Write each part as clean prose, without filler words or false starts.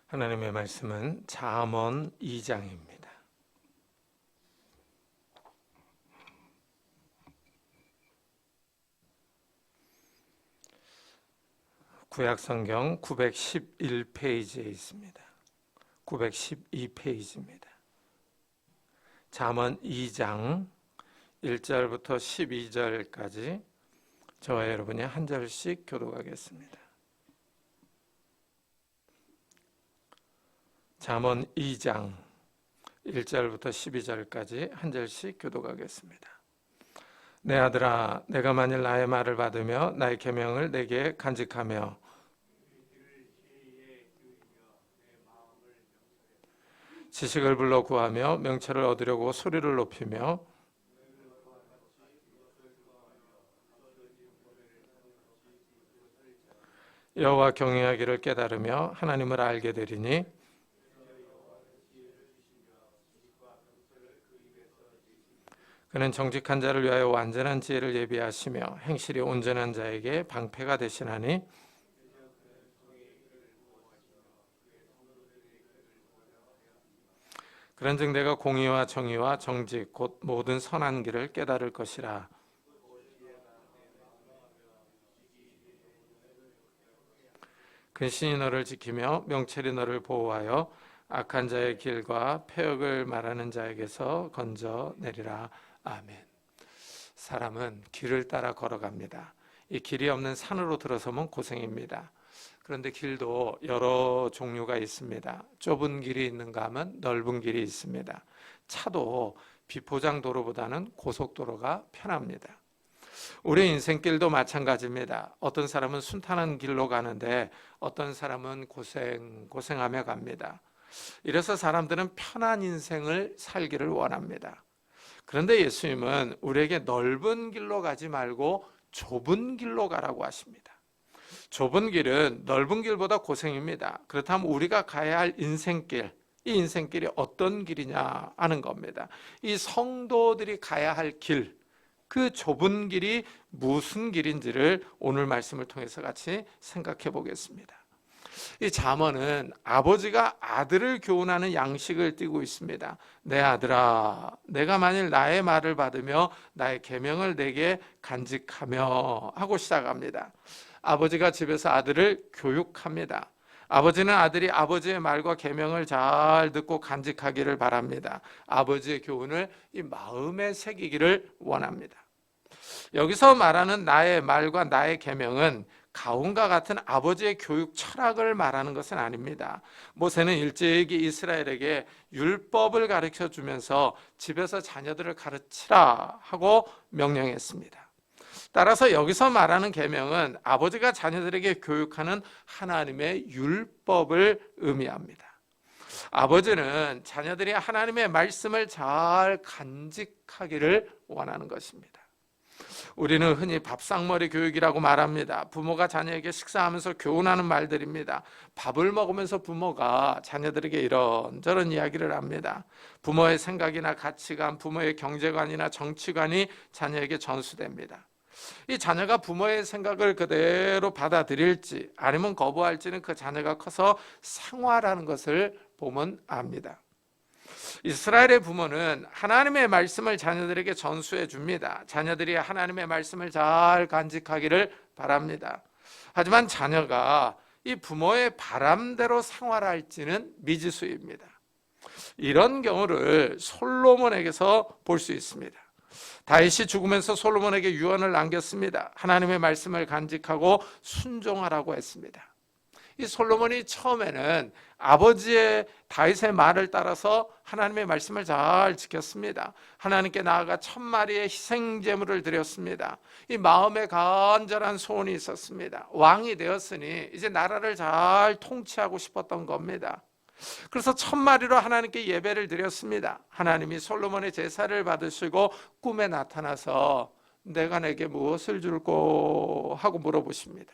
하나님의 말씀은 잠언 2장입니다. 구약성경 911페이지에 있습니다. 912페이지입니다. 잠언 2장 1절부터 12절까지 저와 여러분이 한 절씩 교독하겠습니다. 잠언 2장 1절부터 12절까지 한 절씩 교독하겠습니다. 내 아들아, 내가 만일 나의 말을 받으며 나의 계명을 내게 간직하며 지식을 불러 구하며 명철을 얻으려고 소리를 높이며 여호와 경외하기를 깨달으며 하나님을 알게 되리니 그는 정직한 자를 위하여 완전한 지혜를 예비하시며 행실이 온전한 자에게 방패가 되시나니 그런즉 내가 공의와 정의와 정직 곧 모든 선한 길을 깨달을 것이라. 근신이 너를 지키며 명철이 너를 보호하여 악한 자의 길과 패역을 말하는 자에게서 건져내리라. 아멘. 사람은 길을 따라 걸어갑니다. 이 길이 없는 산으로 들어서면 고생입니다. 그런데 길도 여러 종류가 있습니다. 좁은 길이 있는가 하면 넓은 길이 있습니다. 차도 비포장 도로보다는 고속도로가 편합니다. 우리 인생길도 마찬가지입니다. 어떤 사람은 순탄한 길로 가는데 어떤 사람은 고생하며 갑니다. 이래서 사람들은 편한 인생을 살기를 원합니다. 그런데 예수님은 우리에게 넓은 길로 가지 말고 좁은 길로 가라고 하십니다. 좁은 길은 넓은 길보다 고생입니다. 그렇다면 우리가 가야 할 인생길, 이 인생길이 어떤 길이냐 하는 겁니다. 이 성도들이 가야 할 길, 그 좁은 길이 무슨 길인지를 오늘 말씀을 통해서 같이 생각해 보겠습니다. 이 잠언은 아버지가 아들을 교훈하는 양식을 띠고 있습니다. 내 아들아, 내가 만일 나의 말을 받으며 나의 계명을 내게 간직하며 하고 시작합니다. 아버지가 집에서 아들을 교육합니다. 아버지는 아들이 아버지의 말과 계명을 잘 듣고 간직하기를 바랍니다. 아버지의 교훈을 이 마음에 새기기를 원합니다. 여기서 말하는 나의 말과 나의 계명은 가훈과 같은 아버지의 교육 철학을 말하는 것은 아닙니다. 모세는 일찍이 이스라엘에게 율법을 가르쳐 주면서 집에서 자녀들을 가르치라 하고 명령했습니다. 따라서 여기서 말하는 계명은 아버지가 자녀들에게 교육하는 하나님의 율법을 의미합니다. 아버지는 자녀들이 하나님의 말씀을 잘 간직하기를 원하는 것입니다. 우리는 흔히 밥상머리 교육이라고 말합니다. 부모가 자녀에게 식사하면서 교훈하는 말들입니다. 밥을 먹으면서 부모가 자녀들에게 이런저런 이야기를 합니다. 부모의 생각이나 가치관, 부모의 경제관이나 정치관이 자녀에게 전수됩니다. 이 자녀가 부모의 생각을 그대로 받아들일지 아니면 거부할지는 그 자녀가 커서 생활하는 것을 보면 압니다. 이스라엘의 부모는 하나님의 말씀을 자녀들에게 전수해 줍니다. 자녀들이 하나님의 말씀을 잘 간직하기를 바랍니다. 하지만 자녀가 이 부모의 바람대로 생활할지는 미지수입니다. 이런 경우를 솔로몬에게서 볼 수 있습니다. 다윗이 죽으면서 솔로몬에게 유언을 남겼습니다. 하나님의 말씀을 간직하고 순종하라고 했습니다. 이 솔로몬이 처음에는 아버지의 다윗의 말을 따라서 하나님의 말씀을 잘 지켰습니다. 하나님께 나아가 1000마리의 희생제물을 드렸습니다. 이 마음에 간절한 소원이 있었습니다. 왕이 되었으니 이제 나라를 잘 통치하고 싶었던 겁니다. 그래서 1000마리로 하나님께 예배를 드렸습니다. 하나님이 솔로몬의 제사를 받으시고 꿈에 나타나서 내가 내게 무엇을 줄꼬 하고 물어보십니다.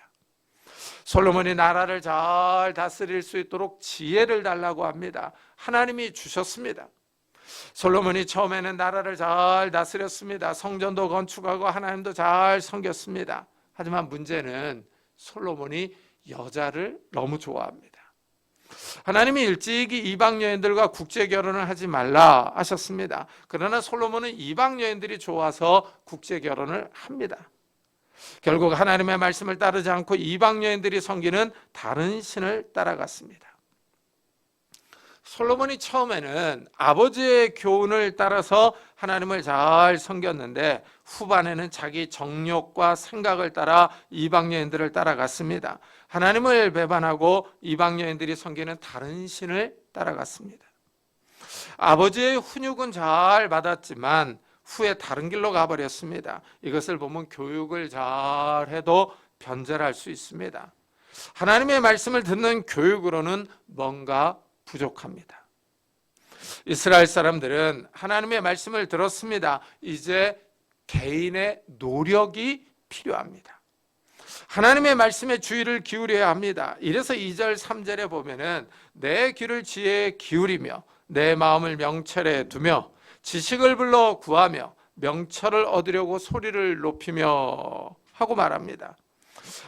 솔로몬이 나라를 잘 다스릴 수 있도록 지혜를 달라고 합니다. 하나님이 주셨습니다. 솔로몬이 처음에는 나라를 잘 다스렸습니다. 성전도 건축하고 하나님도 잘 섬겼습니다. 하지만 문제는 솔로몬이 여자를 너무 좋아합니다. 하나님이 일찍이 이방 여인들과 국제 결혼을 하지 말라 하셨습니다. 그러나 솔로몬은 이방 여인들이 좋아서 국제 결혼을 합니다. 결국 하나님의 말씀을 따르지 않고 이방 여인들이 섬기는 다른 신을 따라갔습니다. 솔로몬이 처음에는 아버지의 교훈을 따라서 하나님을 잘 섬겼는데 후반에는 자기 정욕과 생각을 따라 이방 여인들을 따라갔습니다. 하나님을 배반하고 이방 여인들이 섬기는 다른 신을 따라갔습니다. 아버지의 훈육은 잘 받았지만 후에 다른 길로 가버렸습니다. 이것을 보면 교육을 잘해도 변절할 수 있습니다. 하나님의 말씀을 듣는 교육으로는 뭔가 부족합니다. 이스라엘 사람들은 하나님의 말씀을 들었습니다. 이제 개인의 노력이 필요합니다. 하나님의 말씀에 주의를 기울여야 합니다. 이래서 2절 3절에 보면은 내 귀를 지혜에 기울이며 내 마음을 명철에 두며 지식을 불러 구하며 명철을 얻으려고 소리를 높이며 하고 말합니다.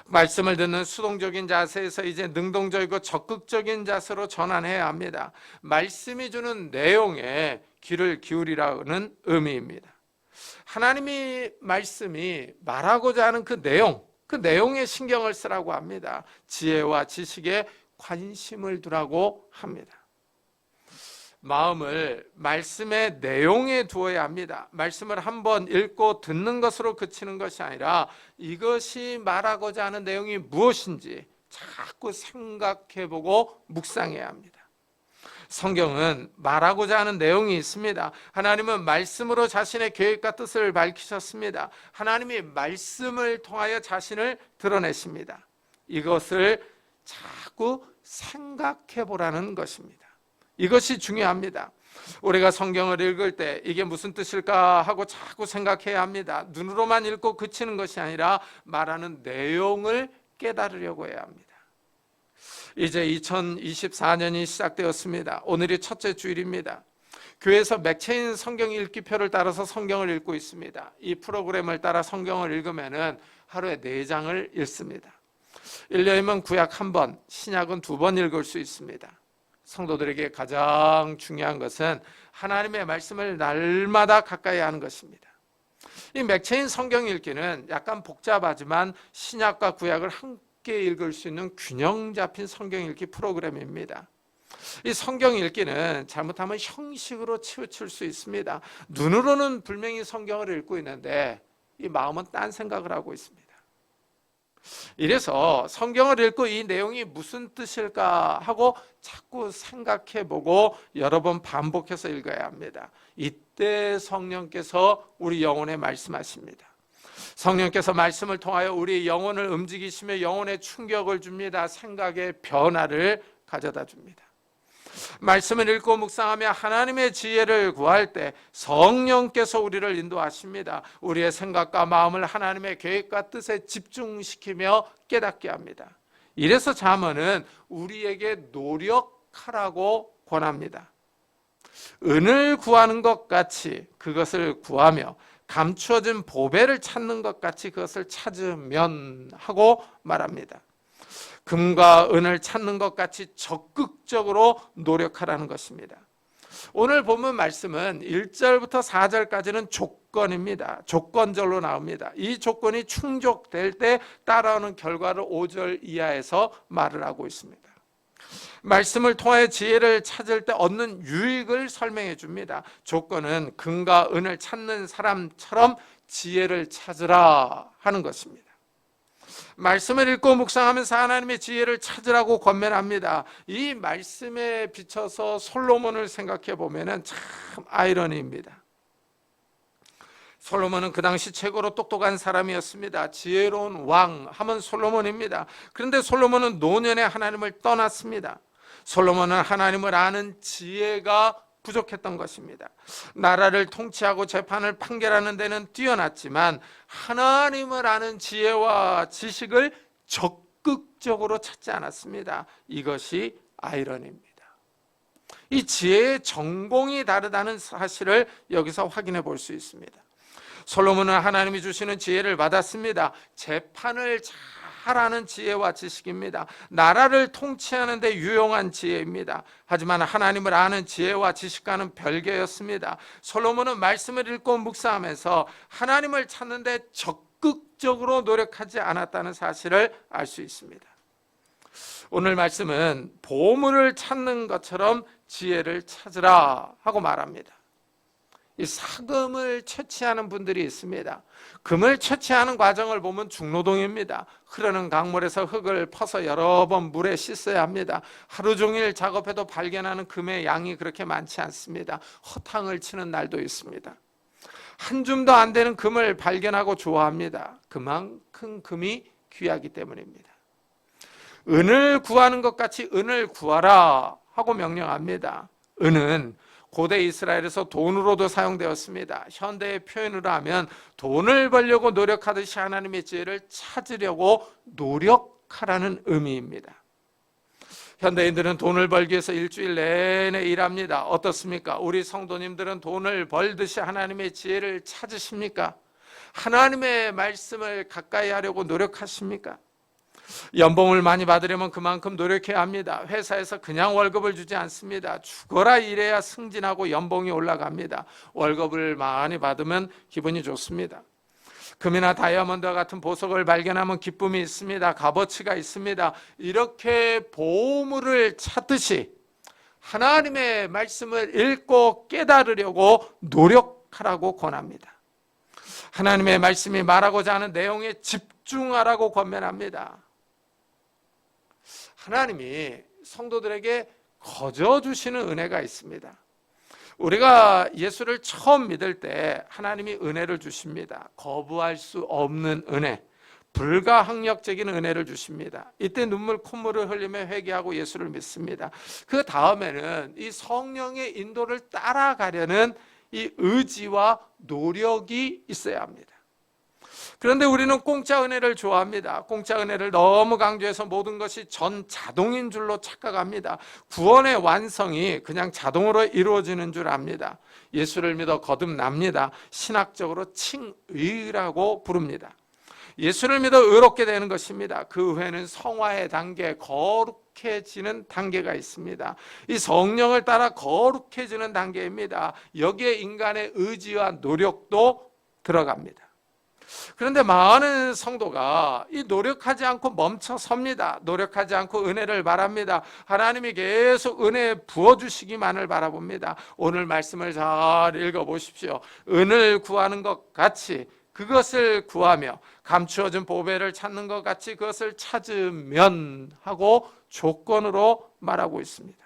말씀을 듣는 수동적인 자세에서 이제 능동적이고 적극적인 자세로 전환해야 합니다. 말씀이 주는 내용에 귀를 기울이라는 의미입니다. 하나님의 말씀이 말하고자 하는 그 내용에 신경을 쓰라고 합니다. 지혜와 지식에 관심을 두라고 합니다. 마음을 말씀의 내용에 두어야 합니다. 말씀을 한번 읽고 듣는 것으로 그치는 것이 아니라 이것이 말하고자 하는 내용이 무엇인지 자꾸 생각해보고 묵상해야 합니다. 성경은 말하고자 하는 내용이 있습니다. 하나님은 말씀으로 자신의 계획과 뜻을 밝히셨습니다. 하나님이 말씀을 통하여 자신을 드러내십니다. 이것을 자꾸 생각해보라는 것입니다. 이것이 중요합니다. 우리가 성경을 읽을 때 이게 무슨 뜻일까 하고 자꾸 생각해야 합니다. 눈으로만 읽고 그치는 것이 아니라 말하는 내용을 깨달으려고 해야 합니다. 이제 2024년이 시작되었습니다. 오늘이 첫째 주일입니다. 교회에서 맥체인 성경 읽기표를 따라서 성경을 읽고 있습니다. 이 프로그램을 따라 성경을 읽으면 하루에 4장을 읽습니다. 1년이면 구약 1번, 신약은 2번 읽을 수 있습니다. 성도들에게 가장 중요한 것은 하나님의 말씀을 날마다 가까이 하는 것입니다. 이 맥체인 성경 읽기는 약간 복잡하지만 신약과 구약을 함께 읽을 수 있는 균형 잡힌 성경 읽기 프로그램입니다. 이 성경 읽기는 잘못하면 형식으로 치우칠 수 있습니다. 눈으로는 분명히 성경을 읽고 있는데 이 마음은 딴 생각을 하고 있습니다. 이래서 성경을 읽고 이 내용이 무슨 뜻일까 하고 자꾸 생각해보고 여러 번 반복해서 읽어야 합니다. 이때 성령께서 우리 영혼에 말씀하십니다. 성령께서 말씀을 통하여 우리 영혼을 움직이시며 영혼에 충격을 줍니다. 생각의 변화를 가져다 줍니다. 말씀을 읽고 묵상하며 하나님의 지혜를 구할 때 성령께서 우리를 인도하십니다. 우리의 생각과 마음을 하나님의 계획과 뜻에 집중시키며 깨닫게 합니다. 이래서 잠언은 우리에게 노력하라고 권합니다. 은을 구하는 것 같이 그것을 구하며 감추어진 보배를 찾는 것 같이 그것을 찾으면 하고 말합니다. 금과 은을 찾는 것 같이 적극적으로 노력하라는 것입니다. 오늘 본문 말씀은 1절부터 4절까지는 조건입니다. 조건절로 나옵니다. 이 조건이 충족될 때 따라오는 결과를 5절 이하에서 말을 하고 있습니다. 말씀을 통해 지혜를 찾을 때 얻는 유익을 설명해 줍니다. 조건은 금과 은을 찾는 사람처럼 지혜를 찾으라 하는 것입니다. 말씀을 읽고 묵상하면서 하나님의 지혜를 찾으라고 권면합니다. 이 말씀에 비춰서 솔로몬을 생각해 보면 참 아이러니입니다. 솔로몬은 그 당시 최고로 똑똑한 사람이었습니다. 지혜로운 왕 하면 솔로몬입니다. 그런데 솔로몬은 노년에 하나님을 떠났습니다. 솔로몬은 하나님을 아는 지혜가 부족했던 것입니다. 나라를 통치하고 재판을 판결하는 데는 뛰어났지만 하나님을 아는 지혜와 지식을 적극적으로 찾지 않았습니다. 이것이 아이러니입니다. 이 지혜의 전공이 다르다는 사실을 여기서 확인해 볼 수 있습니다. 솔로몬은 하나님이 주시는 지혜를 받았습니다. 재판을 잘 잘하는 지혜와 지식입니다. 나라를 통치하는 데 유용한 지혜입니다. 하지만 하나님을 아는 지혜와 지식과는 별개였습니다. 솔로몬은 말씀을 읽고 묵상하면서 하나님을 찾는 데 적극적으로 노력하지 않았다는 사실을 알 수 있습니다. 오늘 말씀은 보물을 찾는 것처럼 지혜를 찾으라 하고 말합니다. 이 사금을 채취하는 분들이 있습니다. 금을 채취하는 과정을 보면 중노동입니다. 흐르는 강물에서 흙을 퍼서 여러 번 물에 씻어야 합니다. 하루 종일 작업해도 발견하는 금의 양이 그렇게 많지 않습니다. 허탕을 치는 날도 있습니다. 한 줌도 안 되는 금을 발견하고 좋아합니다. 그만큼 금이 귀하기 때문입니다. 은을 구하는 것 같이 은을 구하라 하고 명령합니다. 은은 고대 이스라엘에서 돈으로도 사용되었습니다. 현대의 표현으로 하면 돈을 벌려고 노력하듯이 하나님의 지혜를 찾으려고 노력하라는 의미입니다. 현대인들은 돈을 벌기 위해서 일주일 내내 일합니다. 어떻습니까? 우리 성도님들은 돈을 벌듯이 하나님의 지혜를 찾으십니까? 하나님의 말씀을 가까이 하려고 노력하십니까? 연봉을 많이 받으려면 그만큼 노력해야 합니다. 회사에서 그냥 월급을 주지 않습니다. 죽어라 일해야 승진하고 연봉이 올라갑니다. 월급을 많이 받으면 기분이 좋습니다. 금이나 다이아몬드와 같은 보석을 발견하면 기쁨이 있습니다. 값어치가 있습니다. 이렇게 보물을 찾듯이 하나님의 말씀을 읽고 깨달으려고 노력하라고 권합니다. 하나님의 말씀이 말하고자 하는 내용에 집중하라고 권면합니다. 하나님이 성도들에게 거저 주시는 은혜가 있습니다. 우리가 예수를 처음 믿을 때 하나님이 은혜를 주십니다. 거부할 수 없는 은혜, 불가항력적인 은혜를 주십니다. 이때 눈물 콧물을 흘리며 회개하고 예수를 믿습니다. 그 다음에는 이 성령의 인도를 따라가려는 이 의지와 노력이 있어야 합니다. 그런데 우리는 공짜 은혜를 좋아합니다. 공짜 은혜를 너무 강조해서 모든 것이 전 자동인 줄로 착각합니다. 구원의 완성이 그냥 자동으로 이루어지는 줄 압니다. 예수를 믿어 거듭납니다. 신학적으로 칭의라고 부릅니다. 예수를 믿어 의롭게 되는 것입니다. 그 후에는 성화의 단계, 거룩해지는 단계가 있습니다. 이 성령을 따라 거룩해지는 단계입니다. 여기에 인간의 의지와 노력도 들어갑니다. 그런데 많은 성도가 이 노력하지 않고 멈춰섭니다. 노력하지 않고 은혜를 바랍니다. 하나님이 계속 은혜 부어주시기만을 바라봅니다. 오늘 말씀을 잘 읽어보십시오. 은을 구하는 것 같이 그것을 구하며 감추어진 보배를 찾는 것 같이 그것을 찾으면 하고 조건으로 말하고 있습니다.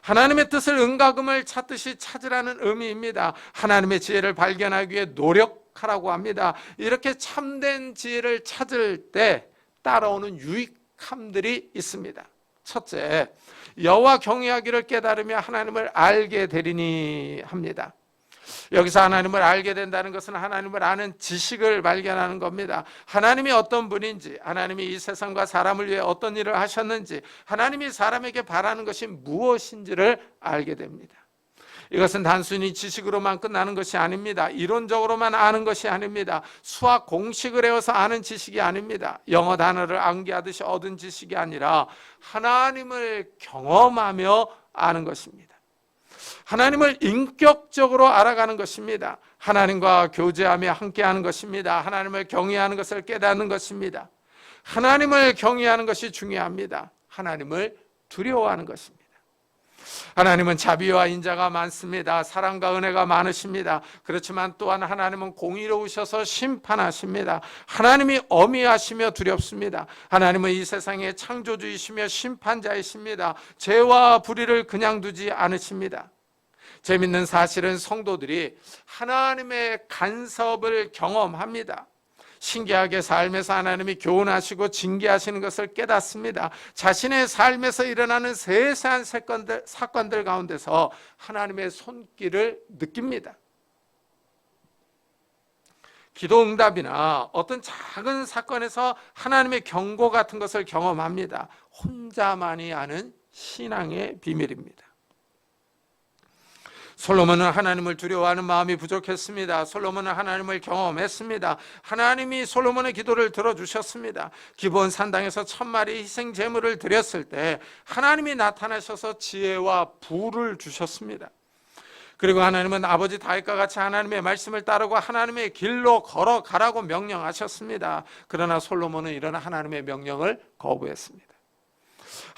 하나님의 뜻을 은과 금을 찾듯이 찾으라는 의미입니다. 하나님의 지혜를 발견하기 위해 노력하라고 합니다. 이렇게 참된 지혜를 찾을 때 따라오는 유익함들이 있습니다. 첫째, 여호와 경외하기를 깨달으며 하나님을 알게 되리니 합니다. 여기서 하나님을 알게 된다는 것은 하나님을 아는 지식을 발견하는 겁니다. 하나님이 어떤 분인지, 하나님이 이 세상과 사람을 위해 어떤 일을 하셨는지, 하나님이 사람에게 바라는 것이 무엇인지를 알게 됩니다. 이것은 단순히 지식으로만 끝나는 것이 아닙니다. 이론적으로만 아는 것이 아닙니다. 수학 공식을 외워서 아는 지식이 아닙니다. 영어 단어를 암기하듯이 얻은 지식이 아니라 하나님을 경험하며 아는 것입니다. 하나님을 인격적으로 알아가는 것입니다. 하나님과 교제하며 함께하는 것입니다. 하나님을 경외하는 것을 깨닫는 것입니다. 하나님을 경외하는 것이 중요합니다. 하나님을 두려워하는 것입니다. 하나님은 자비와 인자가 많습니다. 사랑과 은혜가 많으십니다. 그렇지만 또한 하나님은 공의로우셔서 심판하십니다. 하나님이 어미하시며 두렵습니다. 하나님은 이 세상의 창조주이시며 심판자이십니다. 죄와 불의를 그냥 두지 않으십니다. 재밌는 사실은 성도들이 하나님의 간섭을 경험합니다. 신기하게 삶에서 하나님이 교훈하시고 징계하시는 것을 깨닫습니다. 자신의 삶에서 일어나는 세세한 사건들 가운데서 하나님의 손길을 느낍니다. 기도 응답이나 어떤 작은 사건에서 하나님의 경고 같은 것을 경험합니다. 혼자만이 아는 신앙의 비밀입니다. 솔로몬은 하나님을 두려워하는 마음이 부족했습니다. 솔로몬은 하나님을 경험했습니다. 하나님이 솔로몬의 기도를 들어주셨습니다. 기브온 산당에서 1000마리 희생 제물을 드렸을 때 하나님이 나타나셔서 지혜와 부를 주셨습니다. 그리고 하나님은 아버지 다윗과 같이 하나님의 말씀을 따르고 하나님의 길로 걸어가라고 명령하셨습니다. 그러나 솔로몬은 이런 하나님의 명령을 거부했습니다.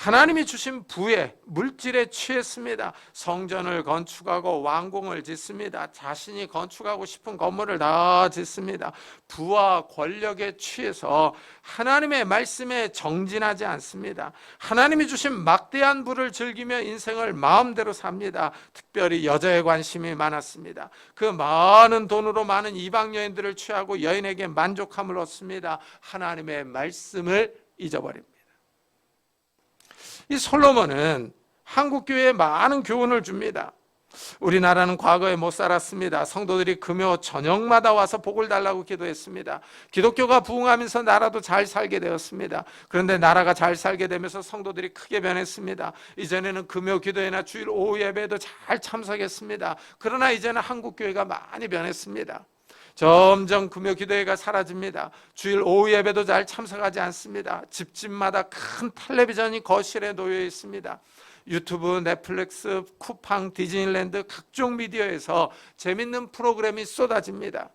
하나님이 주신 부에, 물질에 취했습니다. 성전을 건축하고 왕궁을 짓습니다. 자신이 건축하고 싶은 건물을 다 짓습니다. 부와 권력에 취해서 하나님의 말씀에 정진하지 않습니다. 하나님이 주신 막대한 부를 즐기며 인생을 마음대로 삽니다. 특별히 여자에 관심이 많았습니다. 그 많은 돈으로 많은 이방 여인들을 취하고 여인에게 만족함을 얻습니다. 하나님의 말씀을 잊어버립니다. 이 솔로몬은 한국교회에 많은 교훈을 줍니다. 우리나라는 과거에 못 살았습니다. 성도들이 금요 저녁마다 와서 복을 달라고 기도했습니다. 기독교가 부흥하면서 나라도 잘 살게 되었습니다. 그런데 나라가 잘 살게 되면서 성도들이 크게 변했습니다. 이전에는 금요 기도회나 주일 오후 예배에도 잘 참석했습니다. 그러나 이제는 한국교회가 많이 변했습니다. 점점 금요 기도회가 사라집니다. 주일 오후 예배도 잘 참석하지 않습니다. 집집마다 큰 텔레비전이 거실에 놓여 있습니다. 유튜브, 넷플릭스, 쿠팡, 디즈니랜드 각종 미디어에서 재밌는 프로그램이 쏟아집니다.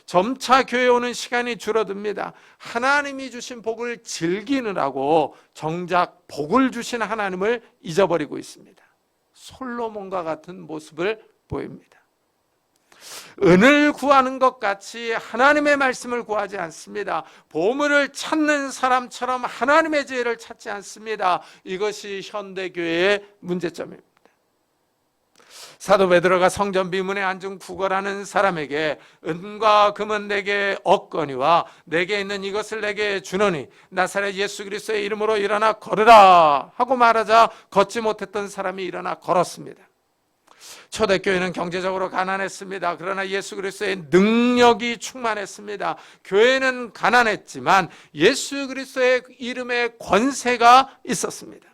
점차 교회에 오는 시간이 줄어듭니다. 하나님이 주신 복을 즐기느라고 정작 복을 주신 하나님을 잊어버리고 있습니다. 솔로몬과 같은 모습을 보입니다. 은을 구하는 것 같이 하나님의 말씀을 구하지 않습니다. 보물을 찾는 사람처럼 하나님의 지혜를 찾지 않습니다. 이것이 현대교회의 문제점입니다. 사도 베드로가 성전 비문에 앉은 구걸하는 사람에게 은과 금은 내게 얻거니와 내게 있는 이것을 내게 주노니 나사렛 예수 그리스도의 이름으로 일어나 걸으라 하고 말하자 걷지 못했던 사람이 일어나 걸었습니다. 초대교회는 경제적으로 가난했습니다. 그러나 예수 그리스도의 능력이 충만했습니다. 교회는 가난했지만 예수 그리스도의 이름의 권세가 있었습니다.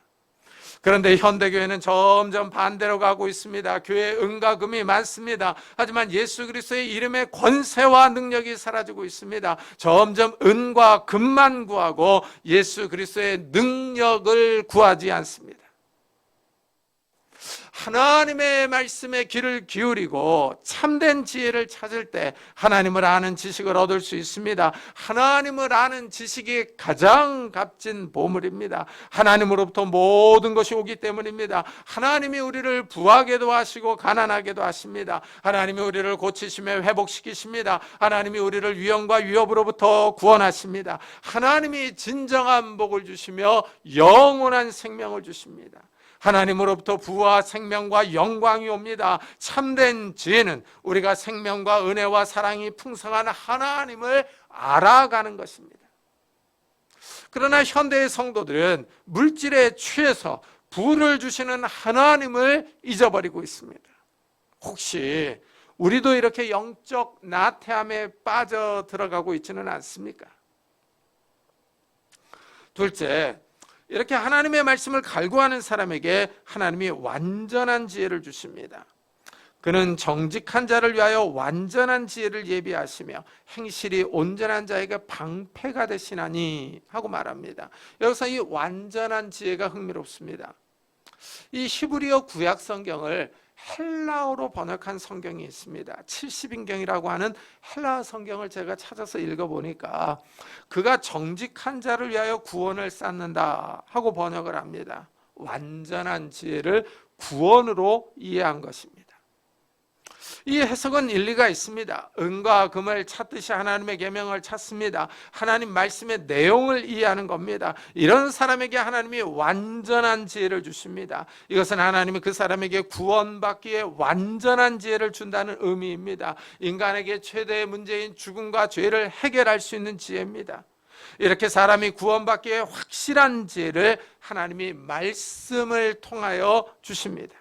그런데 현대교회는 점점 반대로 가고 있습니다. 교회에 은과 금이 많습니다. 하지만 예수 그리스도의 이름의 권세와 능력이 사라지고 있습니다. 점점 은과 금만 구하고 예수 그리스도의 능력을 구하지 않습니다. 하나님의 말씀에 귀를 기울이고 참된 지혜를 찾을 때 하나님을 아는 지식을 얻을 수 있습니다. 하나님을 아는 지식이 가장 값진 보물입니다. 하나님으로부터 모든 것이 오기 때문입니다. 하나님이 우리를 부하게도 하시고 가난하게도 하십니다. 하나님이 우리를 고치시며 회복시키십니다. 하나님이 우리를 위험과 위협으로부터 구원하십니다. 하나님이 진정한 복을 주시며 영원한 생명을 주십니다. 하나님으로부터 부와 생명과 영광이 옵니다. 참된 지혜는 우리가 생명과 은혜와 사랑이 풍성한 하나님을 알아가는 것입니다. 그러나 현대의 성도들은 물질에 취해서 부를 주시는 하나님을 잊어버리고 있습니다. 혹시 우리도 이렇게 영적 나태함에 빠져 들어가고 있지는 않습니까? 둘째, 이렇게 하나님의 말씀을 갈구하는 사람에게 하나님이 완전한 지혜를 주십니다. 그는 정직한 자를 위하여 완전한 지혜를 예비하시며 행실이 온전한 자에게 방패가 되시나니 하고 말합니다. 여기서 이 완전한 지혜가 흥미롭습니다. 이 히브리어 구약 성경을 헬라어로 번역한 성경이 있습니다. 70인경이라고 하는 헬라어 성경을 제가 찾아서 읽어보니까 그가 정직한 자를 위하여 구원을 쌓는다 하고 번역을 합니다. 완전한 지혜를 구원으로 이해한 것입니다. 이 해석은 일리가 있습니다. 은과 금을 찾듯이 하나님의 계명을 찾습니다. 하나님 말씀의 내용을 이해하는 겁니다. 이런 사람에게 하나님이 완전한 지혜를 주십니다. 이것은 하나님이 그 사람에게 구원받기에 완전한 지혜를 준다는 의미입니다. 인간에게 최대의 문제인 죽음과 죄를 해결할 수 있는 지혜입니다. 이렇게 사람이 구원받기에 확실한 지혜를 하나님이 말씀을 통하여 주십니다.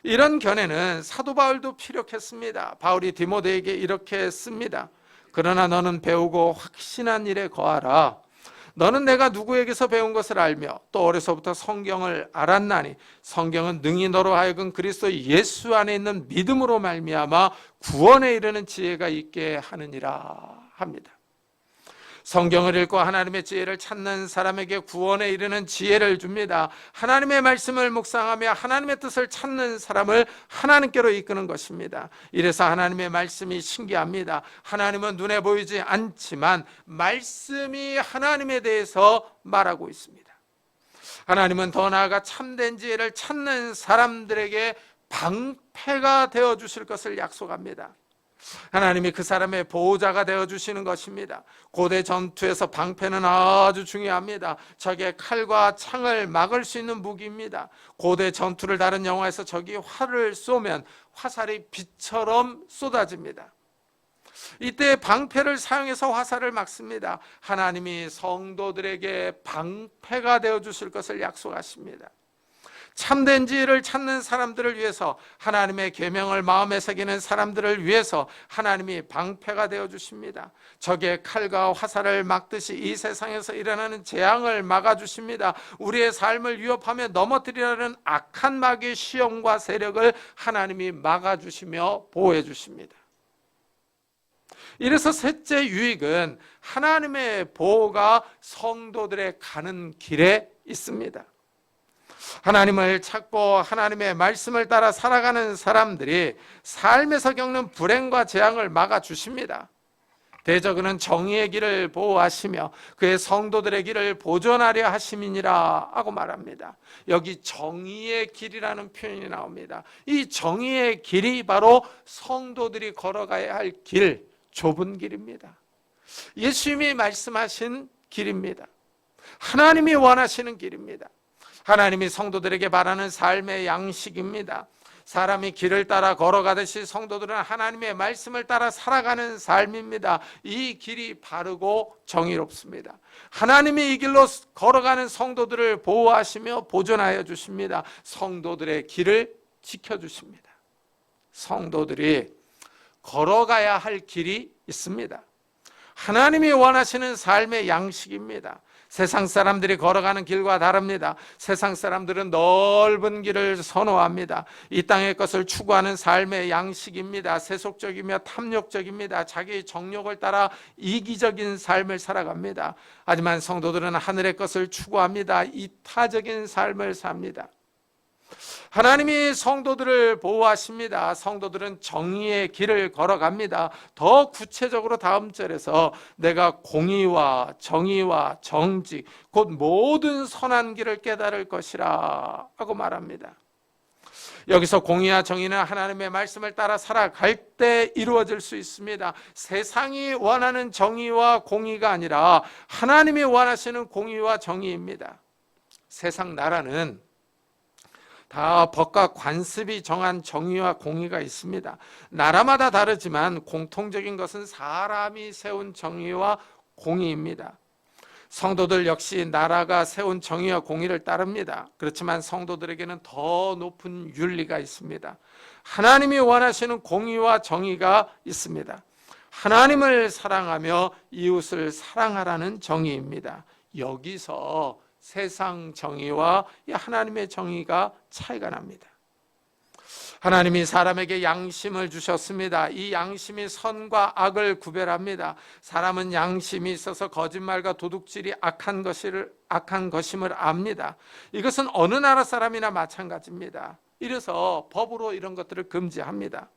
이런 견해는 사도 바울도 피력했습니다. 바울이 디모데에게 이렇게 씁니다. 그러나 너는 배우고 확신한 일에 거하라. 너는 내가 누구에게서 배운 것을 알며 또 어려서부터 성경을 알았나니 성경은 능히 너로 하여금 그리스도 예수 안에 있는 믿음으로 말미암아 구원에 이르는 지혜가 있게 하느니라 합니다. 성경을 읽고 하나님의 지혜를 찾는 사람에게 구원에 이르는 지혜를 줍니다. 하나님의 말씀을 묵상하며 하나님의 뜻을 찾는 사람을 하나님께로 이끄는 것입니다. 이래서 하나님의 말씀이 신기합니다. 하나님은 눈에 보이지 않지만 말씀이 하나님에 대해서 말하고 있습니다. 하나님은 더 나아가 참된 지혜를 찾는 사람들에게 방패가 되어주실 것을 약속합니다. 하나님이 그 사람의 보호자가 되어주시는 것입니다. 고대 전투에서 방패는 아주 중요합니다. 적의 칼과 창을 막을 수 있는 무기입니다. 고대 전투를 다룬 영화에서 적이 활을 쏘면 화살이 빛처럼 쏟아집니다. 이때 방패를 사용해서 화살을 막습니다. 하나님이 성도들에게 방패가 되어주실 것을 약속하십니다. 참된 지혜를 찾는 사람들을 위해서, 하나님의 계명을 마음에 새기는 사람들을 위해서 하나님이 방패가 되어주십니다. 적의 칼과 화살을 막듯이 이 세상에서 일어나는 재앙을 막아주십니다. 우리의 삶을 위협하며 넘어뜨리려는 악한 마귀의 시험과 세력을 하나님이 막아주시며 보호해 주십니다. 이래서 셋째 유익은 하나님의 보호가 성도들의 가는 길에 있습니다. 하나님을 찾고 하나님의 말씀을 따라 살아가는 사람들이 삶에서 겪는 불행과 재앙을 막아주십니다. 대저그는 정의의 길을 보호하시며 그의 성도들의 길을 보존하려 하심이니라 하고 말합니다. 여기 정의의 길이라는 표현이 나옵니다. 이 정의의 길이 바로 성도들이 걸어가야 할 길, 좁은 길입니다. 예수님이 말씀하신 길입니다. 하나님이 원하시는 길입니다. 하나님이 성도들에게 바라는 삶의 양식입니다. 사람이 길을 따라 걸어가듯이 성도들은 하나님의 말씀을 따라 살아가는 삶입니다. 이 길이 바르고 정의롭습니다. 하나님이 이 길로 걸어가는 성도들을 보호하시며 보존하여 주십니다. 성도들의 길을 지켜주십니다. 성도들이 걸어가야 할 길이 있습니다. 하나님이 원하시는 삶의 양식입니다. 세상 사람들이 걸어가는 길과 다릅니다. 세상 사람들은 넓은 길을 선호합니다. 이 땅의 것을 추구하는 삶의 양식입니다. 세속적이며 탐욕적입니다. 자기 정욕을 따라 이기적인 삶을 살아갑니다. 하지만 성도들은 하늘의 것을 추구합니다. 이타적인 삶을 삽니다. 하나님이 성도들을 보호하십니다. 성도들은 정의의 길을 걸어갑니다. 더 구체적으로 다음 절에서 내가 공의와 정의와 정직 곧 모든 선한 길을 깨달을 것이라 하고 말합니다. 여기서 공의와 정의는 하나님의 말씀을 따라 살아갈 때 이루어질 수 있습니다. 세상이 원하는 정의와 공의가 아니라 하나님이 원하시는 공의와 정의입니다. 세상 나라는 다 법과 관습이 정한 정의와 공의가 있습니다. 나라마다 다르지만 공통적인 것은 사람이 세운 정의와 공의입니다. 성도들 역시 나라가 세운 정의와 공의를 따릅니다. 그렇지만 성도들에게는 더 높은 윤리가 있습니다. 하나님이 원하시는 공의와 정의가 있습니다. 하나님을 사랑하며 이웃을 사랑하라는 정의입니다. 여기서 세상 정의와 하나님의 정의가 차이가 납니다. 하나님이 사람에게 양심을 주셨습니다. 이 양심이 선과 악을 구별합니다. 사람은 양심이 있어서 거짓말과 도둑질이 악한 것임을 압니다. 이것은 어느 나라 사람이나 마찬가지입니다. 이래서 법으로 이런 것들을 금지합니다.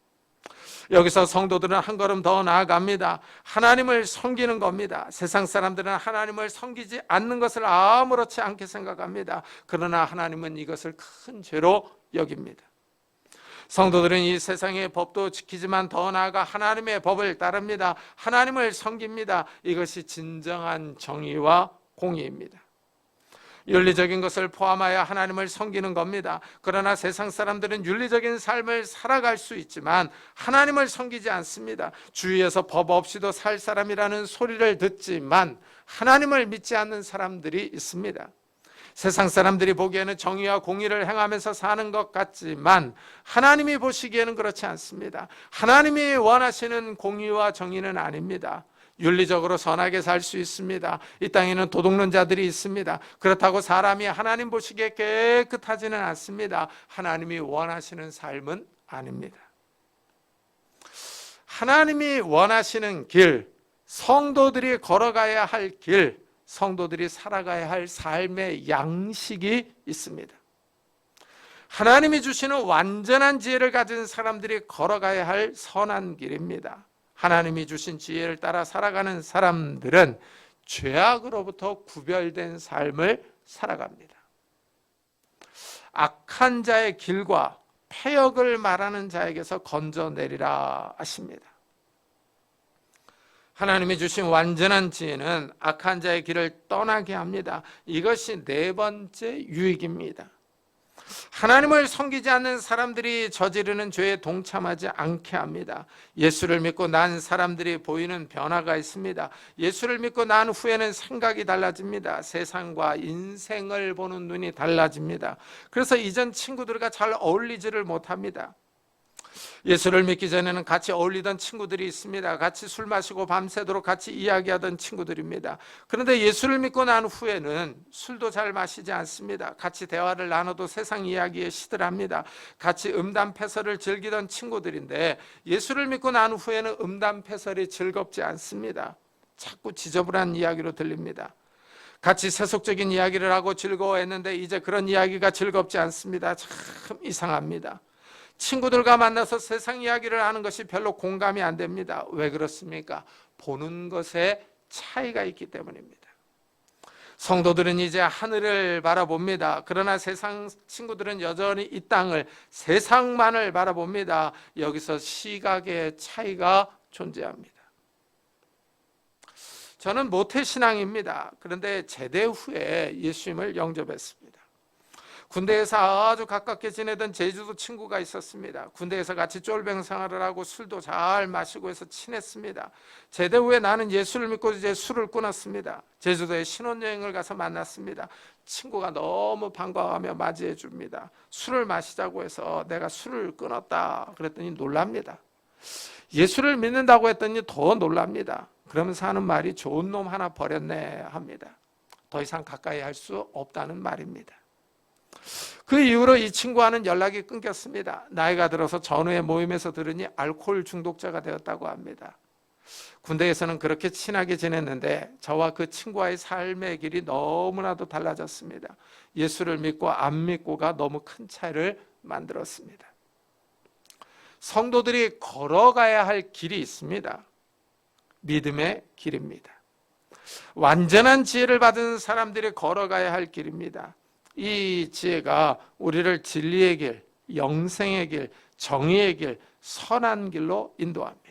여기서 성도들은 한 걸음 더 나아갑니다. 하나님을 섬기는 겁니다. 세상 사람들은 하나님을 섬기지 않는 것을 아무렇지 않게 생각합니다. 그러나 하나님은 이것을 큰 죄로 여깁니다. 성도들은 이 세상의 법도 지키지만 더 나아가 하나님의 법을 따릅니다. 하나님을 섬깁니다. 이것이 진정한 정의와 공의입니다. 윤리적인 것을 포함하여 하나님을 섬기는 겁니다. 그러나 세상 사람들은 윤리적인 삶을 살아갈 수 있지만 하나님을 섬기지 않습니다. 주위에서 법 없이도 살 사람이라는 소리를 듣지만 하나님을 믿지 않는 사람들이 있습니다. 세상 사람들이 보기에는 정의와 공의를 행하면서 사는 것 같지만 하나님이 보시기에는 그렇지 않습니다. 하나님이 원하시는 공의와 정의는 아닙니다. 윤리적으로 선하게 살 수 있습니다. 이 땅에는 도둑놈 자들이 있습니다. 그렇다고 사람이 하나님 보시기에 깨끗하지는 않습니다. 하나님이 원하시는 삶은 아닙니다. 하나님이 원하시는 길, 성도들이 걸어가야 할 길, 성도들이 살아가야 할 삶의 양식이 있습니다. 하나님이 주시는 완전한 지혜를 가진 사람들이 걸어가야 할 선한 길입니다. 하나님이 주신 지혜를 따라 살아가는 사람들은 죄악으로부터 구별된 삶을 살아갑니다. 악한 자의 길과 패역을 말하는 자에게서 건져내리라 하십니다. 하나님이 주신 완전한 지혜는 악한 자의 길을 떠나게 합니다. 이것이 네 번째 유익입니다. 하나님을 섬기지 않는 사람들이 저지르는 죄에 동참하지 않게 합니다. 예수를 믿고 난 사람들이 보이는 변화가 있습니다. 예수를 믿고 난 후에는 생각이 달라집니다. 세상과 인생을 보는 눈이 달라집니다. 그래서 이전 친구들과 잘 어울리지를 못합니다. 예수를 믿기 전에는 같이 어울리던 친구들이 있습니다. 같이 술 마시고 밤새도록 같이 이야기하던 친구들입니다. 그런데 예수를 믿고 난 후에는 술도 잘 마시지 않습니다. 같이 대화를 나눠도 세상 이야기에 시들합니다. 같이 음담패설을 즐기던 친구들인데 예수를 믿고 난 후에는 음담패설이 즐겁지 않습니다. 자꾸 지저분한 이야기로 들립니다. 같이 세속적인 이야기를 하고 즐거워했는데 이제 그런 이야기가 즐겁지 않습니다. 참 이상합니다. 친구들과 만나서 세상 이야기를 하는 것이 별로 공감이 안 됩니다. 왜 그렇습니까? 보는 것에 차이가 있기 때문입니다. 성도들은 이제 하늘을 바라봅니다. 그러나 세상 친구들은 여전히 이 땅을, 세상만을 바라봅니다. 여기서 시각의 차이가 존재합니다. 저는 모태신앙입니다. 그런데 제대 후에 예수님을 영접했습니다. 군대에서 아주 가깝게 지내던 제주도 친구가 있었습니다. 군대에서 같이 쫄병 생활을 하고 술도 잘 마시고 해서 친했습니다. 제대 후에 나는 예수를 믿고 이제 술을 끊었습니다. 제주도에 신혼여행을 가서 만났습니다. 친구가 너무 반가워하며 맞이해 줍니다. 술을 마시자고 해서 내가 술을 끊었다 그랬더니 놀랍니다. 예수를 믿는다고 했더니 더 놀랍니다. 그러면서 하는 말이 좋은 놈 하나 버렸네 합니다. 더 이상 가까이 할 수 없다는 말입니다. 그 이후로 이 친구와는 연락이 끊겼습니다. 나이가 들어서 전후의 모임에서 들으니 알코올 중독자가 되었다고 합니다. 군대에서는 그렇게 친하게 지냈는데 저와 그 친구와의 삶의 길이 너무나도 달라졌습니다. 예수를 믿고 안 믿고가 너무 큰 차이를 만들었습니다. 성도들이 걸어가야 할 길이 있습니다. 믿음의 길입니다. 완전한 지혜를 받은 사람들이 걸어가야 할 길입니다. 이 지혜가 우리를 진리의 길, 영생의 길, 정의의 길, 선한 길로 인도합니다.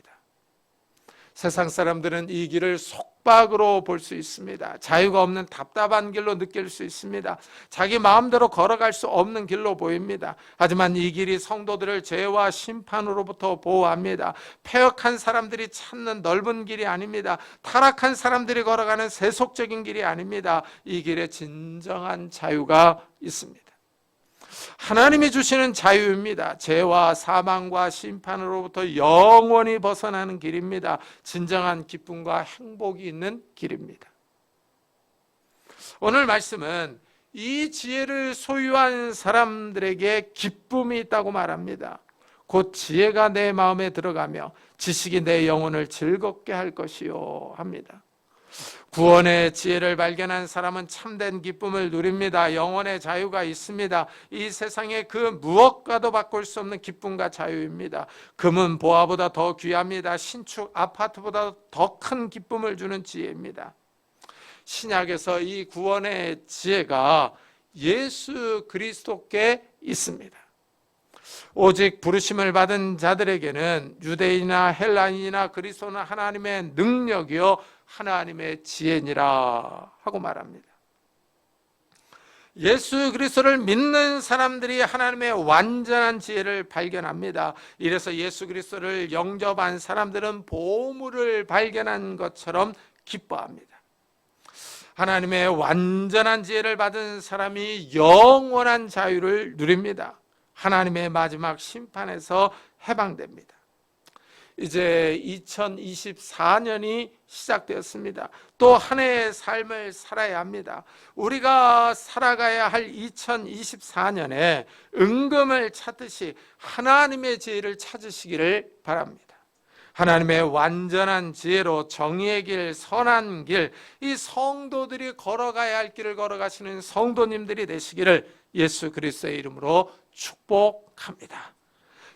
세상 사람들은 이 길을 속박으로 볼 수 있습니다. 자유가 없는 답답한 길로 느낄 수 있습니다. 자기 마음대로 걸어갈 수 없는 길로 보입니다. 하지만 이 길이 성도들을 죄와 심판으로부터 보호합니다. 패역한 사람들이 찾는 넓은 길이 아닙니다. 타락한 사람들이 걸어가는 세속적인 길이 아닙니다. 이 길에 진정한 자유가 있습니다. 하나님이 주시는 자유입니다. 죄와 사망과 심판으로부터 영원히 벗어나는 길입니다. 진정한 기쁨과 행복이 있는 길입니다. 오늘 말씀은 이 지혜를 소유한 사람들에게 기쁨이 있다고 말합니다. 곧 지혜가 내 마음에 들어가며 지식이 내 영혼을 즐겁게 할 것이요 합니다. 구원의 지혜를 발견한 사람은 참된 기쁨을 누립니다. 영혼의 자유가 있습니다. 이 세상에 그 무엇과도 바꿀 수 없는 기쁨과 자유입니다. 금은 보화보다 더 귀합니다. 신축 아파트보다 더 큰 기쁨을 주는 지혜입니다. 신약에서 이 구원의 지혜가 예수 그리스도께 있습니다. 오직 부르심을 받은 자들에게는 유대인이나 헬라인이나 그리스도는 하나님의 능력이요 하나님의 지혜니라 하고 말합니다. 예수 그리스도를 믿는 사람들이 하나님의 완전한 지혜를 발견합니다. 이래서 예수 그리스도를 영접한 사람들은 보물을 발견한 것처럼 기뻐합니다. 하나님의 완전한 지혜를 받은 사람이 영원한 자유를 누립니다. 하나님의 마지막 심판에서 해방됩니다. 이제 2024년이 시작되었습니다. 또 한 해의 삶을 살아야 합니다. 우리가 살아가야 할 2024년에 은금을 찾듯이 하나님의 지혜를 찾으시기를 바랍니다. 하나님의 완전한 지혜로 정의의 길, 선한 길, 이 성도들이 걸어가야 할 길을 걸어가시는 성도님들이 되시기를 예수 그리스도의 이름으로 축복합니다.